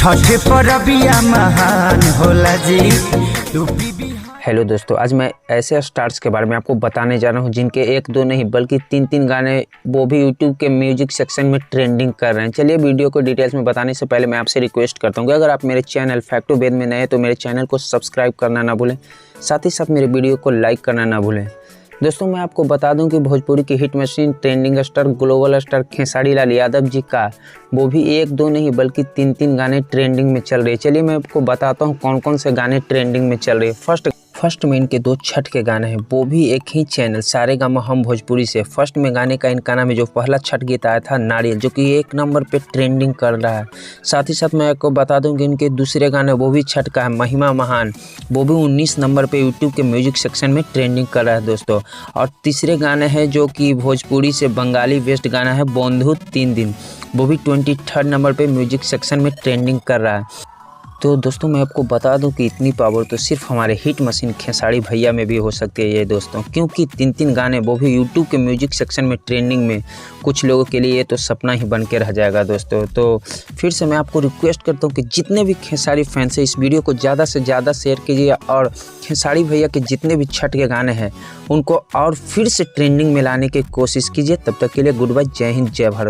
छठ परबिया महान होला जी। हेलो दोस्तों, आज मैं ऐसे स्टार्स के बारे में आपको बताने जा रहा हूं जिनके एक दो नहीं बल्कि तीन तीन गाने वो भी यूट्यूब के म्यूजिक सेक्शन में ट्रेंडिंग कर रहे हैं। चलिए वीडियो को डिटेल्स में बताने से पहले मैं आपसे रिक्वेस्ट करता हूं कि अगर आप मेरे चैनल फैक्टो वेद में नए हैं तो मेरे चैनल को सब्सक्राइब करना ना भूलें, साथ ही साथ मेरे वीडियो को लाइक करना ना भूलें। दोस्तों, मैं आपको बता दूं कि भोजपुरी की hit machine trending star global star Khesari Lal Yadav ji का वो भी एक दो नहीं बल्कि तीन तीन गाने ट्रेंडिंग में चल रहे हैं। चलिए मैं आपको बताता हूं कौन कौन से गाने ट्रेंडिंग में चल रहे हैं। फर्स्ट में इनके दो छठ के गाने हैं, वो भी एक ही चैनल सारेगामा हम भोजपुरी से। फर्स्ट में गाने का इनका नाम है, जो पहला छठ गीत आया था नारियल, जो कि एक नंबर पे ट्रेंडिंग कर रहा है। साथ ही साथ मैं आपको बता दूं कि इनके दूसरे गाने वो भी छठ का है, महिमा महान, वो भी 19 नंबर पे यूट्यूब के म्यूजिक सेक्शन में ट्रेंडिंग कर रहा है दोस्तों। और तीसरे गाने हैं जो कि भोजपुरी से बंगाली वेस्ट गाना है, बंधु 3 दिन, वो भी 23 नंबर पे म्यूजिक सेक्शन में ट्रेंडिंग कर रहा है। तो दोस्तों, मैं आपको बता दूं कि इतनी पावर तो सिर्फ हमारे हिट मशीन खेसारी भैया में भी हो सकती है ये दोस्तों, क्योंकि तीन तीन गाने वो भी यूट्यूब के म्यूजिक सेक्शन में ट्रेंडिंग में, कुछ लोगों के लिए ये तो सपना ही बन के रह जाएगा दोस्तों। तो फिर से मैं आपको रिक्वेस्ट करता हूं कि जितने भी खेसारी फैंस हैं इस वीडियो को ज़्यादा से ज़्यादा शेयर कीजिए और खेसारी भैया के जितने भी छठ के गाने हैं उनको और फिर से ट्रेंडिंग में लाने की कोशिश कीजिए। तब तक के लिए गुड बाय, जय हिंद, जय भारत।